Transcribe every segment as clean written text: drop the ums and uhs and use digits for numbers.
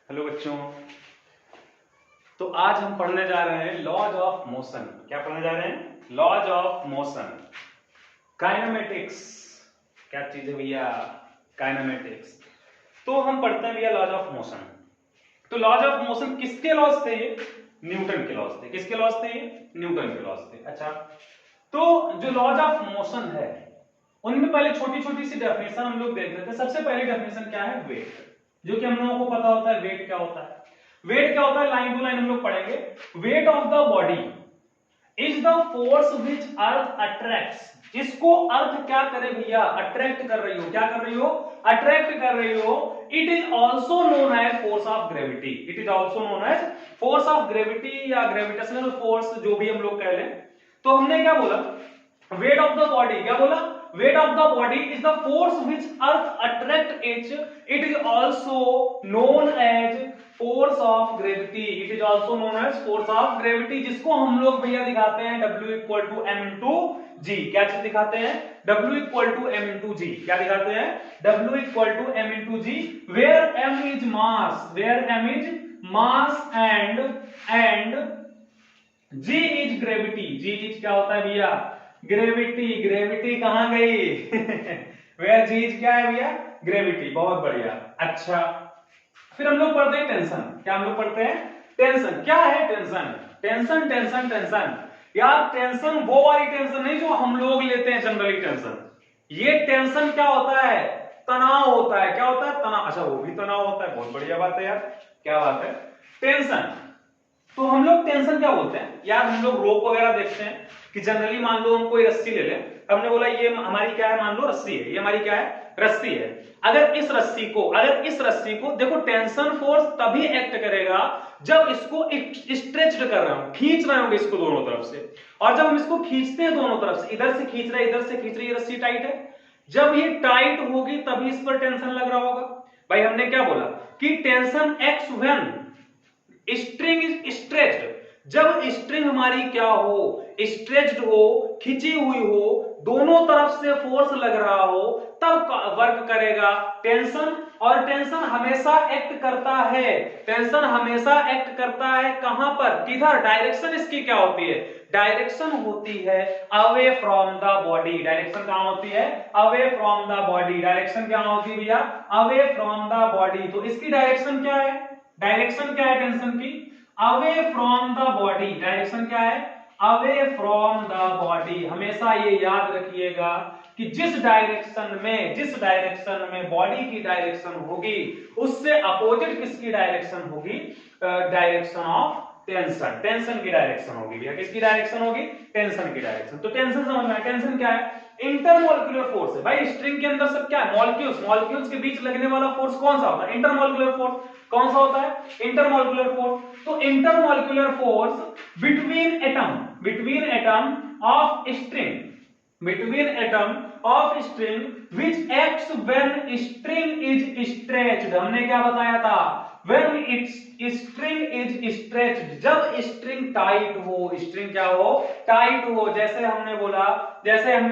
Hello बच्चों। तो आज हम पढ़ने जा रहे हैं लॉज ऑफ मोशन। क्या पढ़ने जा रहे हैं? Laws of motion, kinematics. क्या चीज है भैया? काइनेमेटिक्स। तो हम पढ़ते हैं भैया लॉज ऑफ मोशन। तो लॉज ऑफ मोशन किसके लॉज थे? ये न्यूटन के लॉज थे। किसके लॉज थे? ये न्यूटन के लॉज थे। अच्छा, तो जो लॉज ऑफ मोशन है उनमें पहले छोटी छोटी सी डेफिनेशन हम लोग देख रहे थे। सबसे पहली डेफिनेशन क्या है? वेट, जो कि हम लोगों को पता होता है। वेट क्या होता है? वेट क्या होता है? लाइन टू लाइन हम लोग पढ़ेंगे। Wait of the body is the force which earth attracts. जिसको अर्थ क्या करे भैया? अट्रैक्ट कर रही हो। क्या कर रही हो? अट्रैक्ट कर रही हो। It is also known as force of gravity. It is also known as force of gravity या ग्रेविटेशनल फोर्स, जो भी हम लोग कह लें। तो हमने क्या बोला? वेट ऑफ द बॉडी, क्या बोला? Weight of the body is the force which earth attract it is also known as force of gravity. It is also known as force of gravity, जिसको हम लोग भैया दिखाते हैं W equal to M into g. क्या चीज दिखाते हैं? W equal to M into g. क्या दिखाते हैं? W equal to M into g, where M is mass, where M is mass and G is gravity. G is क्या होता है भैया? ग्रेविटी। ग्रेविटी कहां गई? वेयर G इज क्या है भैया? ग्रेविटी। बहुत बढ़िया। अच्छा, फिर हम लोग पढ़ते हैं टेंशन। क्या हम लोग पढ़ते हैं? टेंशन। क्या है टेंशन? टेंशन टेंशन टेंशन यार, टेंशन वो वाली टेंशन नहीं जो हम लोग लेते हैं जनरली टेंशन। ये टेंशन क्या होता है? तनाव होता है। क्या होता है? तनाव। अच्छा, वो भी तनाव होता है। बहुत बढ़िया बात है यार। क्या बात है? टेंशन। तो हम लोग टेंशन क्या बोलते हैं यार? हम लोग रोप वगैरह देखते हैं कि जनरली मान लो हम कोई रस्सी ले लें। हमने बोला ये हमारी क्या है? मान लो रस्सी है। ये हमारी क्या है? रस्सी है। अगर इस रस्सी को देखो, टेंशन फोर्स तभी एक्ट करेगा जब इसको स्ट्रेच्ड कर रहे हो, खींच रहे होंगे इसको दोनों तरफ से। और जब हम इसको खींचते हैं दोनों तरफ से, इधर से खींच रहे, इधर से खींच रही, रस्सी टाइट है। जब ये टाइट होगी तभी इस पर टेंशन लग रहा होगा। भाई हमने क्या बोला कि tension acts when string is stretched. जब स्ट्रिंग हमारी क्या हो? स्ट्रेच्ड हो, खिंची हुई हो, दोनों तरफ से फोर्स लग रहा हो, तब वर्क करेगा टेंशन। और टेंशन हमेशा एक्ट करता है। टेंशन हमेशा एक्ट करता है कहां पर? किधर? डायरेक्शन इसकी क्या होती है? डायरेक्शन होती है away from the body. Direction कहां होती है? Away from the body. Direction क्या होती है भैया? Away from the body. तो इसकी डायरेक्शन क्या है? डायरेक्शन क्या है टेंशन की? Away from the body. Direction क्या है? Away from the body. हमेशा ये याद रखिएगा कि जिस डायरेक्शन में बॉडी की डायरेक्शन होगी, उससे अपोजिट किसकी डायरेक्शन होगी? Direction of tension. टेंशन की डायरेक्शन होगी भैया। किसकी डायरेक्शन होगी? टेंशन की डायरेक्शन। तो टेंशन समझ में आया। टेंशन क्या है? इंटरमोलिक्यूलर फोर्स है भाई। स्ट्रिंग के अंदर सब क्या है? मॉलिक्यूल्स के बीच लगने वाला फोर्स कौन सा होता है? Intermolecular force. कौन सा होता है? Intermolecular force. तो intermolecular force between atom of string which acts when string is stretched। हमने क्या बताया था? when string is stretched, जब स्ट्रिंग टाइट हो। स्ट्रिंग क्या हो? टाइट हो। जैसे हमने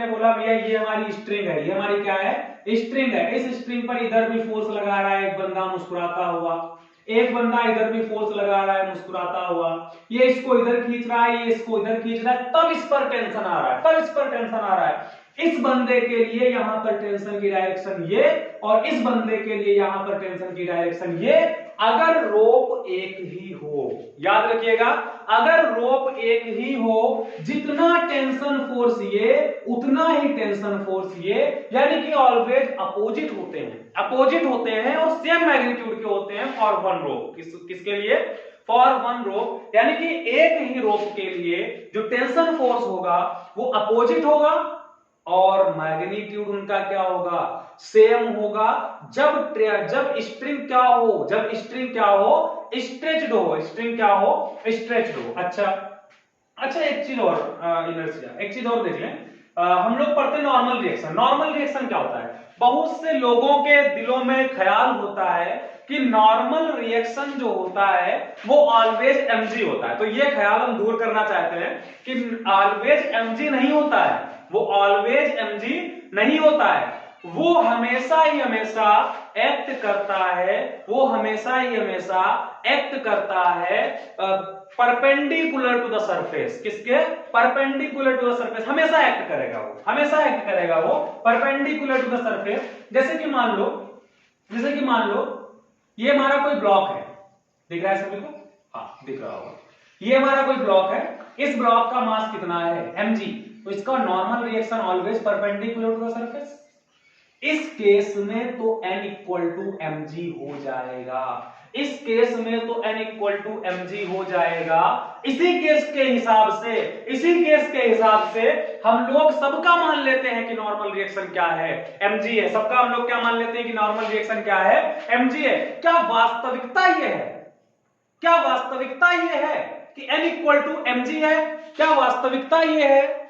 बोला भैया ये हमारी स्ट्रिंग है। ये हमारी क्या है? स्ट्रिंग है। इस स्ट्रिंग पर इधर भी फोर्स लगा रहा है एक बंदा मुस्कुराता हुआ, एक बंदा इधर भी फोर्स लगा रहा है मुस्कुराता हुआ। ये इसको इधर खींच रहा है, ये इसको इधर खींच रहा है, तब इस पर टेंशन आ रहा है। इस बंदे के लिए यहां पर टेंशन की डायरेक्शन ये, और इस बंदे के लिए यहां पर टेंशन की डायरेक्शन ये। अगर रोप एक ही हो, याद रखिएगा, अगर रोप एक ही हो, जितना टेंशन फोर्स ये उतना ही टेंशन फोर्स ये, यानी कि ऑलवेज अपोजिट होते हैं और सेम मैग्नीट्यूड के होते हैं फॉर वन रोप। किसके लिए? फॉर वन रोप। यानी कि एक ही रोप के लिए जो टेंशन फोर्स होगा वो अपोजिट होगा और मैग्नीट्यूड उनका क्या होगा? सेम होगा। जब स्ट्रिंग क्या हो? स्ट्रेच्ड हो। अच्छा, एक चीज और देख लें। हम लोग पढ़ते हैं नॉर्मल रिएक्शन। नॉर्मल रिएक्शन क्या होता है? बहुत से लोगों के दिलों में ख्याल होता है कि नॉर्मल रिएक्शन जो होता है वो ऑलवेज mg होता है। तो ये ख्याल हम दूर करना चाहते हैं कि ऑलवेज mg नहीं होता है। वो ऑलवेज mg नहीं होता है। वो हमेशा ही हमेशा एक्ट करता है वो हमेशा ही हमेशा एक्ट करता है परपेंडिकुलर टू द सरफेस। किसके? परपेंडिकुलर टू द सरफेस हमेशा एक्ट करेगा वो, हमेशा एक्ट करेगा वो परपेंडिकुलर टू द सरफेस। जैसे कि मान लो ये हमारा कोई ब्लॉक है, दिख रहा है सभी को? हाँ दिख रहा होगा। ये हमारा कोई ब्लॉक है, इस ब्लॉक का मास कितना है? mg, तो इसका normal reaction always perpendicular to the surface. इस केस में तो n इक्वल टू mg हो जाएगा, इस केस में तो n इक्वल टू mg हो जाएगा। इसी केस के हिसाब से हम लोग सबका मान लेते हैं कि नॉर्मल रिएक्शन क्या है? mg है। सबका हम लोग क्या मान लेते हैं कि नॉर्मल रिएक्शन क्या है? mg है। क्या वास्तविकता ये है कि n इक्वल टू mg है? क्या वास्तविकता ये है